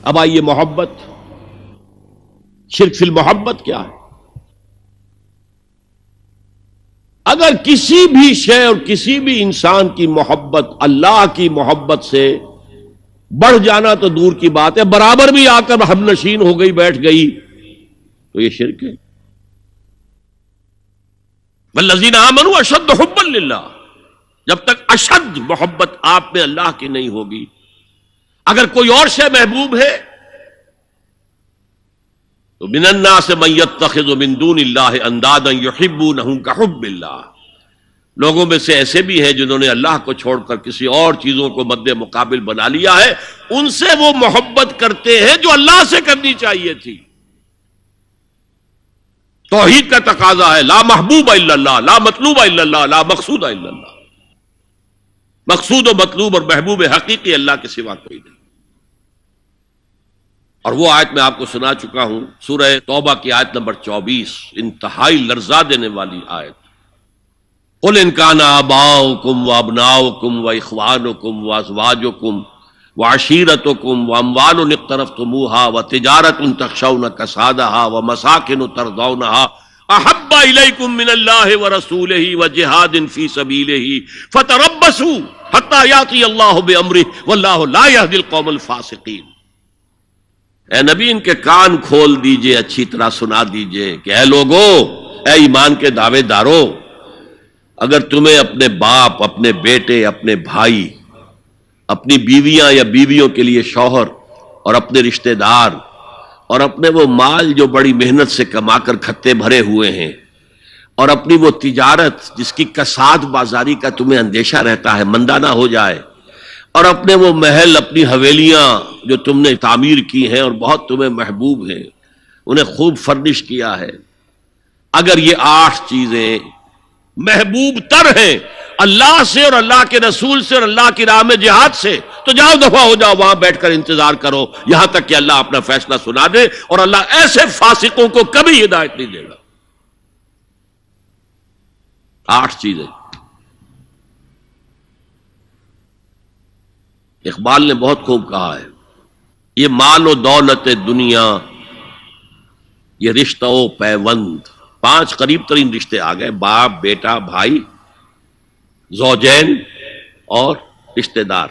اب آئیے محبت، شرک فی المحبت کیا ہے؟ اگر کسی بھی شے اور کسی بھی انسان کی محبت اللہ کی محبت سے بڑھ جانا تو دور کی بات ہے، برابر بھی آ کر ہم نشین ہو گئی، بیٹھ گئی، تو یہ شرک ہے۔ والذین آمنوا اشد حبا للہ، جب تک اشد محبت آپ میں اللہ کی نہیں ہوگی، اگر کوئی اور شے محبوب ہے تو من الناس من یتخذ من دون اللہ اندادا یحبونہم کحب اللہ، لوگوں میں سے ایسے بھی ہیں جنہوں نے اللہ کو چھوڑ کر کسی اور چیزوں کو مد مقابل بنا لیا ہے، ان سے وہ محبت کرتے ہیں جو اللہ سے کرنی چاہیے تھی۔ توحید کا تقاضا ہے لا محبوب الا اللہ، لا مطلوب الا اللہ، لا مقصود الا اللہ، مقصود و مطلوب اور محبوب حقیقی اللہ کے سوا کوئی نہیں۔ اور وہ آیت میں آپ کو سنا چکا ہوں، سورہ توبہ کی آیت نمبر 24، انتہائی لرزا دینے والی آیت۔ قل ان کان آباؤکم وابناؤکم واخوانکم وازواجکم وعشیرتکم واموال اقترفتموها وتجارۃ تخشون کسادها ومساکن ترضونها احب الیکم من اللہ ورسولہ وجہاد فی سبیلہ فتربصوا حتی یاتی اللہ بامرہ واللہ لا یہدی القوم الفاسقین۔ اے نبی ان کے کان کھول دیجئے، اچھی طرح سنا دیجئے کہ اے لوگو، اے ایمان کے دعوے دارو، اگر تمہیں اپنے باپ، اپنے بیٹے، اپنے بھائی، اپنی بیویاں یا بیویوں کے لیے شوہر اور اپنے رشتہ دار اور اپنے وہ مال جو بڑی محنت سے کما کر کھتے بھرے ہوئے ہیں اور اپنی وہ تجارت جس کی کساد بازاری کا تمہیں اندیشہ رہتا ہے مندہ نہ ہو جائے، اور اپنے وہ محل، اپنی حویلیاں جو تم نے تعمیر کی ہیں اور بہت تمہیں محبوب ہیں، انہیں خوب فرنش کیا ہے، اگر یہ 8 چیزیں محبوب تر ہیں اللہ سے اور اللہ کے رسول سے اور اللہ کی راہ میں جہاد سے، تو جاؤ دفع ہو جاؤ، وہاں بیٹھ کر انتظار کرو یہاں تک کہ اللہ اپنا فیصلہ سنا دے، اور اللہ ایسے فاسقوں کو کبھی ہدایت نہیں دے گا۔ 8 چیزیں اقبال نے بہت خوب کہا ہے، یہ مال و دولت دنیا، یہ رشتہ و پیوند، 5 قریب ترین رشتے آ گئے، باپ، بیٹا، بھائی، زوجین اور رشتہ دار،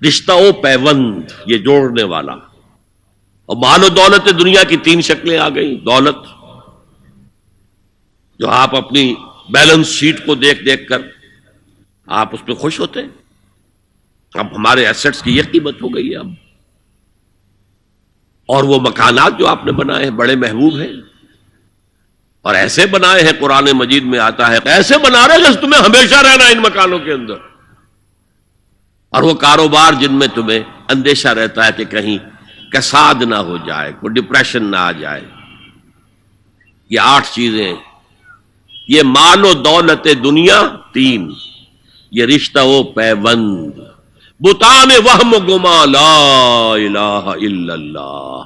رشتہ و پیوند یہ جوڑنے والا۔ اور مال و دولت دنیا کی 3 شکلیں آ گئی۔ دولت جو آپ اپنی بیلنس شیٹ کو دیکھ دیکھ کر آپ اس پہ خوش ہوتے ہیں، اب ہمارے ایسٹس کی یہ قیمت ہو گئی ہے اب، اور وہ مکانات جو آپ نے بنائے ہیں بڑے محبوب ہیں، اور ایسے بنائے ہیں، قرآن مجید میں آتا ہے ایسے بنا رہے جیسے تمہیں ہمیشہ رہنا ان مکانوں کے اندر، اور وہ کاروبار جن میں تمہیں اندیشہ رہتا ہے کہ کہیں کساد نہ ہو جائے، کوئی ڈپریشن نہ آ جائے۔ یہ 8 چیزیں، یہ مال و دولت دنیا 3، یہ رشتہ و پیوند، بتان وہم و گما لا الہ الا اللہ،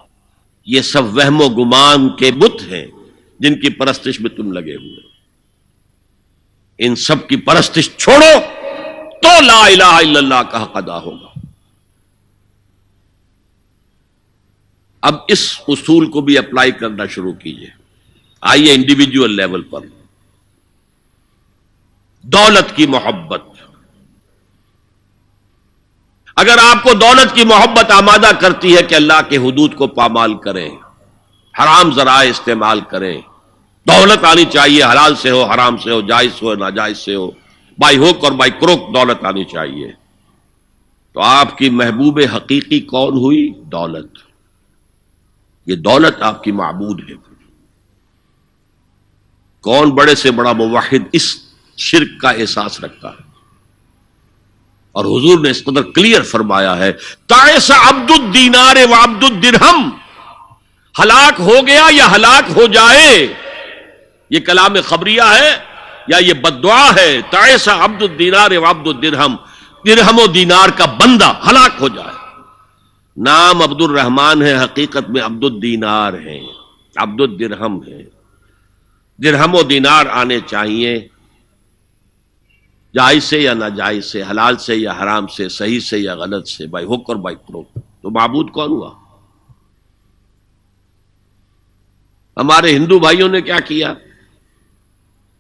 یہ سب وہم و گمان کے بت ہیں جن کی پرستش میں تم لگے ہوئے، ان سب کی پرستش چھوڑو تو لا الہ الا اللہ کا حق ادا ہوگا۔ اب اس اصول کو بھی اپلائی کرنا شروع کیجئے۔ آئیے انڈیویجول لیول پر، دولت کی محبت، اگر آپ کو دولت کی محبت آمادہ کرتی ہے کہ اللہ کے حدود کو پامال کریں، حرام ذرائع استعمال کریں، دولت آنی چاہیے، حلال سے ہو، حرام سے ہو، جائز ہو، ناجائز سے ہو، بائی ہوک اور بائی کروک دولت آنی چاہیے، تو آپ کی محبوب حقیقی کون ہوئی؟ دولت۔ یہ دولت آپ کی معبود ہے۔ کون بڑے سے بڑا موحد اس شرک کا احساس رکھتا ہے؟ اور حضور نے اس قدر کلیئر فرمایا ہے، تعس عبد الدینار وعبد الدرہم، ہلاک ہو گیا یا ہلاک ہو جائے، یہ کلام خبریہ ہے یا یہ بد دعا ہے؟ تعس عبد الدینار وعبد الدرہم، درہم و دینار کا بندہ ہلاک ہو جائے۔ نام عبد الرحمن ہے، حقیقت میں عبد الدینار ہیں، عبد الدرہم ہے۔ درہم و دینار آنے چاہیے، جائز سے یا ناجائز سے، حلال سے یا حرام سے، صحیح سے یا غلط سے، بائی حق اور بائی کروک۔ تو معبود کون ہوا؟ ہمارے ہندو بھائیوں نے کیا کیا؟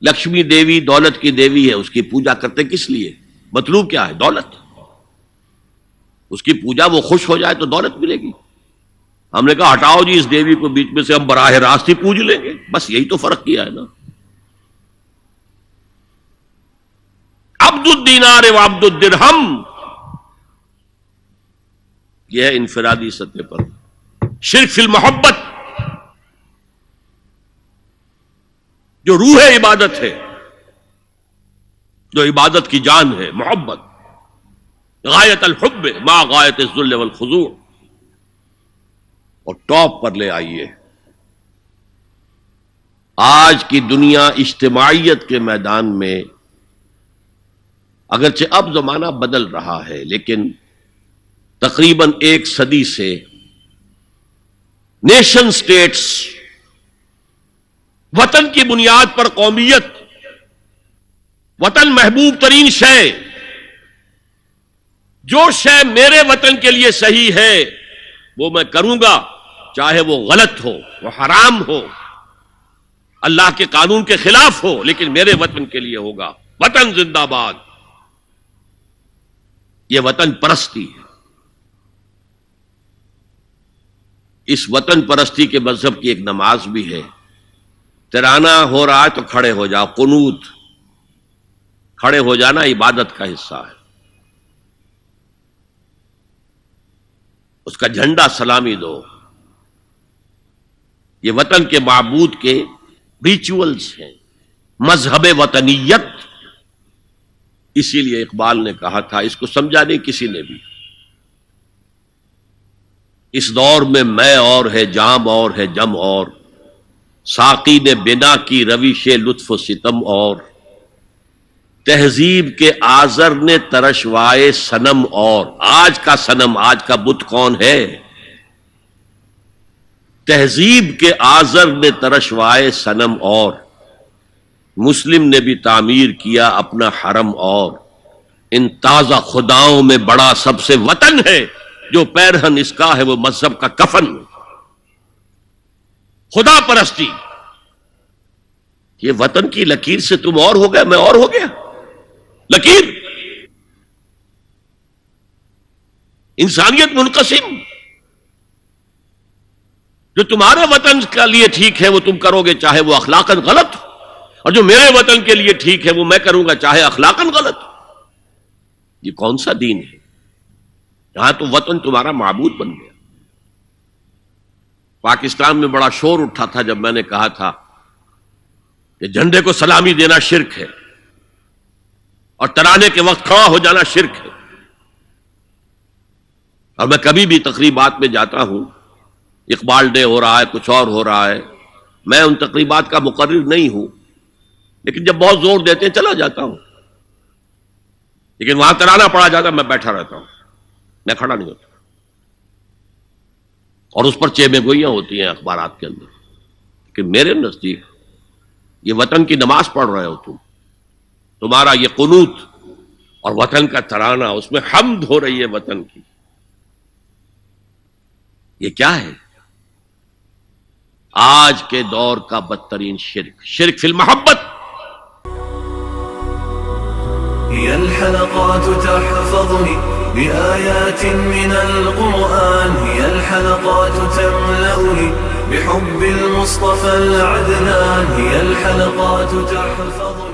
لکشمی دیوی دولت کی دیوی ہے، اس کی پوجا کرتے کس لیے؟ مطلوب کیا ہے؟ دولت۔ اس کی پوجا وہ خوش ہو جائے تو دولت ملے گی۔ ہم نے کہا ہٹاؤ جی اس دیوی کو بیچ میں سے، ہم براہ راست ہی پوج لیں گے، بس یہی تو فرق کیا ہے نا۔ عبد الدینار و عبد الدرہم، یہ ہے انفرادی سطح پر۔ شرک فی المحبت، جو روح عبادت ہے، جو عبادت کی جان ہے، محبت، غایت الحب ما غایت الذل والخضوع۔ اور ٹاپ پر لے آئیے، آج کی دنیا اجتماعیت کے میدان میں اگرچہ اب زمانہ بدل رہا ہے، لیکن تقریباً 1 صدی سے نیشن سٹیٹس وطن کی بنیاد پر قومیت، وطن محبوب ترین شے، جو شے میرے وطن کے لیے صحیح ہے وہ میں کروں گا، چاہے وہ غلط ہو، وہ حرام ہو، اللہ کے قانون کے خلاف ہو، لیکن میرے وطن کے لیے ہوگا۔ وطن زندہ باد، یہ وطن پرستی ہے۔ اس وطن پرستی کے مذہب کی ایک نماز بھی ہے، ترانہ ہو رہا ہے تو کھڑے ہو جاؤ، قنوت، کھڑے ہو جانا عبادت کا حصہ ہے۔ اس کا جھنڈا سلامی دو، یہ وطن کے معبود کے ریچولز ہیں، مذہب وطنیت۔ اسی لیے اقبال نے کہا تھا، اس کو سمجھا نہیں کسی نے بھی، اس دور میں اور ہے، جام اور ہے، جم اور، ساقی نے بنا کی روش لطف و ستم اور، تہذیب کے آزر نے ترشوائے صنم اور۔ آج کا صنم، آج کا بت کون ہے؟ تہذیب کے آزر نے ترشوائے صنم اور، مسلم نے بھی تعمیر کیا اپنا حرم اور، ان تازہ خداؤں میں بڑا سب سے وطن ہے، جو پیرہن اس کا ہے وہ مذہب کا کفن۔ خدا پرستی، یہ وطن کی لکیر سے تم اور ہو گئے، میں اور ہو گیا، لکیر۔ انسانیت منقسم، جو تمہارے وطن کے لیے ٹھیک ہے وہ تم کرو گے چاہے وہ اخلاقاً غلط ہو، اور جو میرے وطن کے لیے ٹھیک ہے وہ میں کروں گا چاہے اخلاقاً غلط ہو۔ یہ کون سا دین ہے؟ یہاں تو وطن تمہارا معبود بن گیا۔ پاکستان میں بڑا شور اٹھا تھا جب میں نے کہا تھا کہ جھنڈے کو سلامی دینا شرک ہے اور ترانے کے وقت کھڑا ہو جانا شرک ہے۔ اور میں کبھی بھی تقریبات میں جاتا ہوں، اقبال ڈے ہو رہا ہے، کچھ اور ہو رہا ہے، میں ان تقریبات کا مقرر نہیں ہوں، لیکن جب بہت زور دیتے ہیں چلا جاتا ہوں، لیکن وہاں ترانہ پڑا جاتا میں بیٹھا رہتا ہوں، میں کھڑا نہیں ہوتا، اور اس پر چیمیں گوئیاں ہوتی ہیں اخبارات کے اندر۔ لیکن میرے نزدیک یہ وطن کی نماز پڑھ رہے ہو تمہارا یہ قنوت اور وطن کا ترانہ، اس میں حمد ہو رہی ہے وطن کی، یہ کیا ہے؟ آج کے دور کا بدترین شرک، شرک فی المحبت۔ هي الحلقات تحفظني بآيات من القرآن، هي الحلقات تملأني بحب المصطفى العدنان، هي الحلقات تحفظني